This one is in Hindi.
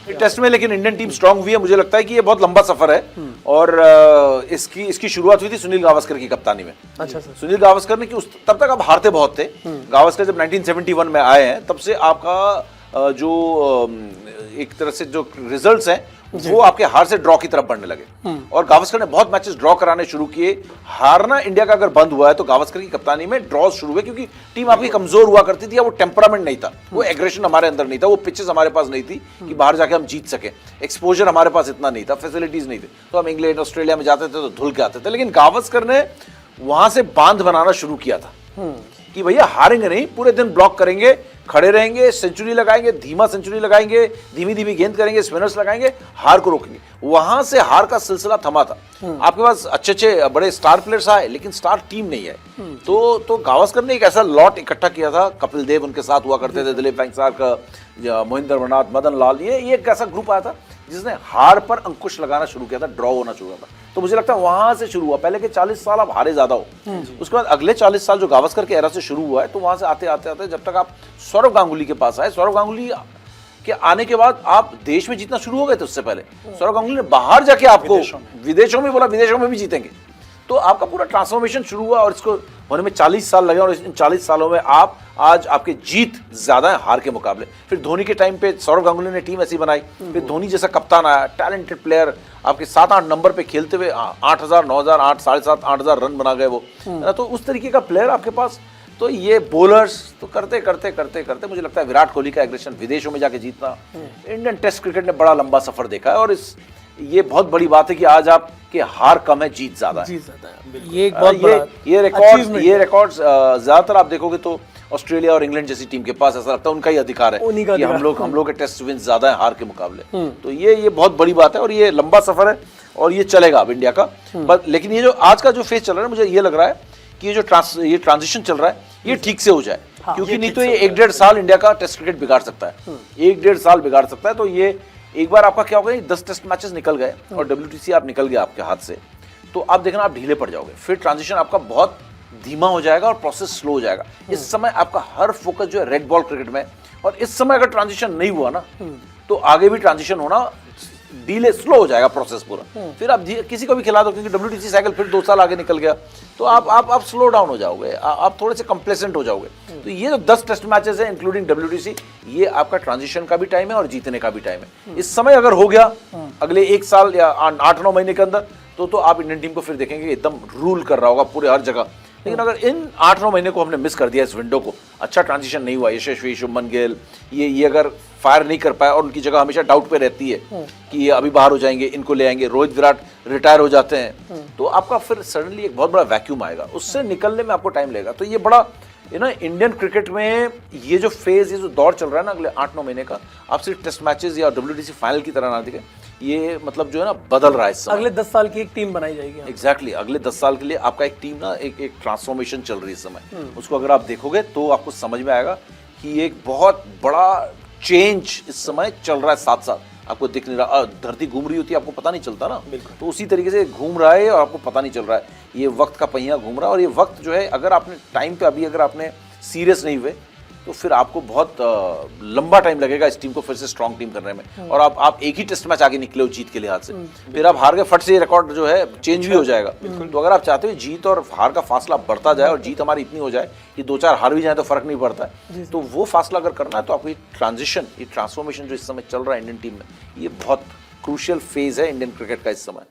टेस्ट में लेकिन इंडियन टीम स्ट्रांग हुई है। मुझे लगता है कि ये बहुत लंबा सफर है और इसकी शुरुआत हुई थी सुनील गावस्कर की कप्तानी में। अच्छा सर। सुनील गावस्कर ने कि तब तक आप हारते बहुत थे। गावस्कर जब 1971 में आए हैं तब से आपका जो एक तरह से जो रिजल्ट्स हैं वो आपके हार से ड्रॉ की तरफ बढ़ने लगे और गावस्कर ने बहुत मैचेस ड्रॉ कराने शुरू किए। हारना इंडिया का अगर बंद हुआ है तो गावस्कर की कप्तानी में ड्रॉ शुरू हुए, क्योंकि टीम आपकी कमजोर हुआ करती थी। वो टेम्परामेंट नहीं था, वो एग्रेशन हमारे अंदर नहीं था, वो पिचेस हमारे पास नहीं थी कि बाहर जाके हम जीत सके, एक्सपोजर हमारे पास इतना नहीं था, फैसिलिटीज नहीं थी। तो हम इंग्लैंड ऑस्ट्रेलिया में जाते थे तो धुल के आते थे। लेकिन गावस्कर ने वहां से बांध बनाना शुरू किया था कि भैया हारेंगे नहीं, पूरे दिन ब्लॉक करेंगे, खड़े रहेंगे, सेंचुरी लगाएंगे, धीमा सेंचुरी लगाएंगे, धीमी धीमी गेंद करेंगे, स्पिनर्स लगाएंगे, हार को रोकेंगे। वहां से हार का सिलसिला थमा था। आपके पास अच्छे अच्छे बड़े स्टार प्लेयर्स आए लेकिन स्टार टीम नहीं है। तो गावस्कर ने एक ऐसा लॉट इकट्ठा किया था, कपिल देव उनके साथ हुआ करते थे, दिलीप वेंकसार का, मोहिंदर अमरनाथ, मदन लाल, ये एक ऐसा ग्रुप आया था जिसने हार पर अंकुश लगाना शुरू किया था, ड्रॉ होना शुरू किया था। तो मुझे लगता है वहां से शुरू हुआ। पहले के 40 साल आप हारे ज्यादा हो, उसके बाद अगले 40 साल जो गावस्कर के एरा से शुरू हुआ है, तो वहां से आते आते आते जब तक आप सौरव गांगुली के पास आए, सौरव गांगुली के आने के बाद आप देश में जीतना शुरू हो गए थे। उससे पहले सौरव गांगुली ने बाहर जाके आपको विदेशों में बोला विदेशों में भी जीतेंगे। तो आपका पूरा ट्रांसफॉर्मेशन शुरू हुआ और इसको होने में 40 साल लगे और इन 40 सालों में आप आज आपके जीत ज्यादा है हार के मुकाबले। फिर धोनी के टाइम पे सौरव गांगुली ने टीम ऐसी बनाई, फिर धोनी जैसा कप्तान आया, टैलेंटेड प्लेयर, आपके 7-8 नंबर पे खेलते हुए 8,000, 9,000, 8, 7,500, 8,000 रन बना गए वो, है ना। तो उस तरीके का प्लेयर आपके पास। तो ये बॉलर्स तो करते करते करते करते मुझे लगता है विराट कोहली का एग्रेशन, विदेशों में जाके जीतना, इंडियन टेस्ट क्रिकेट ने बड़ा लंबा सफर देखा है। और ये बहुत बड़ी बात है कि आज आपके हार कम है, जीत ज्यादा है। ये एक बहुत बड़ा ये रिकॉर्ड्स ज्यादातर आप देखोगे तो ऑस्ट्रेलिया और इंग्लैंड जैसी टीम के पास ऐसा लगता है उनका ही अधिकार है कि हम लोग के टेस्ट विन ज्यादा है हार के मुकाबले। तो ये बहुत बड़ी बात है और ये लंबा सफर है और ये चलेगा अब इंडिया का। लेकिन ये जो आज का जो फेज चल रहा है, मुझे ये लग रहा है कि ये ट्रांजिशन चल रहा है ये ठीक से हो जाए, क्योंकि नहीं तो ये 1-1.5 साल इंडिया का टेस्ट क्रिकेट बिगाड़ सकता है, 1-1.5 साल बिगाड़ सकता है। तो ये एक बार आपका क्या होगा, 10 टेस्ट मैचेस निकल गए और WTC आप निकल गया आपके हाथ से, तो आप देखना आप ढीले पड़ जाओगे, फिर ट्रांजिशन आपका बहुत धीमा हो जाएगा और प्रोसेस स्लो हो जाएगा। इस समय आपका हर फोकस जो है रेड बॉल क्रिकेट में, और इस समय अगर ट्रांजिशन नहीं हुआ ना तो आगे भी ट्रांजिशन होना डीले, स्लो हो जाएगा प्रोसेस पूरा। फिर आप किसी को भी खिला दो, क्योंकि WTC साइकिल फिर 2 साल आगे निकल गया, तो आप स्लो डाउन हो जाओगे, आप थोड़े से कंप्लेसेंट हो जाओगे। तो ये जो 10 टेस्ट मैचेस हैं इंक्लूडिंग WTC, ये आपका ट्रांजिशन का भी टाइम है और जीतने का भी टाइम है। इस समय अगर हो गया अगले 1 साल या 8-9 महीने के अंदर, तो आप इंडियन टीम को फिर देखेंगे एकदम रूल कर रहा होगा पूरे हर जगह। लेकिन अगर इन 8-9 महीने को हमने मिस कर दिया, इस विंडो को, अच्छा ट्रांजिशन नहीं हुआ, यशस्वी, शुभमन गिल ये अगर फायर नहीं कर पाया और उनकी जगह हमेशा डाउट पे रहती है कि ये अभी बाहर हो जाएंगे, इनको ले आएंगे, रोहित विराट रिटायर हो जाते हैं, तो आपका फिर सडनली एक बहुत बड़ा वैक्यूम आएगा, उससे निकलने में आपको टाइम लगेगा। तो ये बड़ा इंडियन क्रिकेट में ये जो फेज, ये जो दौर चल रहा है ना अगले 8-9 महीने का, आप सिर्फ टेस्ट मैचेस या WTC फाइनल की तरह ना दिखे, ये मतलब जो है ना बदल रहा है इस समय। अगले 10 साल की एक टीम बनाई जाएगी। एग्जैक्टली, अगले 10 साल के लिए आपका एक टीम ना एक ट्रांसफॉर्मेशन चल रही है इस समय। उसको अगर आप देखोगे तो आपको समझ में आएगा कि एक बहुत बड़ा चेंज इस समय चल रहा है, साथ साथ आपको दिख नहीं रहा। धरती घूम रही होती है, आपको पता नहीं चलता ना, तो उसी तरीके से घूम रहा है और आपको पता नहीं चल रहा है। ये वक्त का पहिया घूम रहा है और ये वक्त जो है अगर आपने टाइम पे अभी अगर आपने सीरियस नहीं हुए तो फिर आपको बहुत लंबा टाइम लगेगा इस टीम को फिर से स्ट्रॉन्ग टीम करने में। और आप एक ही टेस्ट मैच आगे निकले हो जीत के लिहाज से, फिर आप हार गए, फट से ये रिकॉर्ड जो है चेंज भी हो जाएगा। तो अगर आप चाहते हो जीत और हार का फासला बढ़ता जाए और जीत हमारी इतनी हो जाए कि 2-4 हार भी जाए तो फर्क नहीं पड़ता है, तो वो फासला अगर करना है तो आपको ये ट्रांजिशन, ये ट्रांसफॉर्मेशन जो इस समय चल रहा है इंडियन टीम में, ये बहुत क्रूशियल फेज है इंडियन क्रिकेट का इस समय।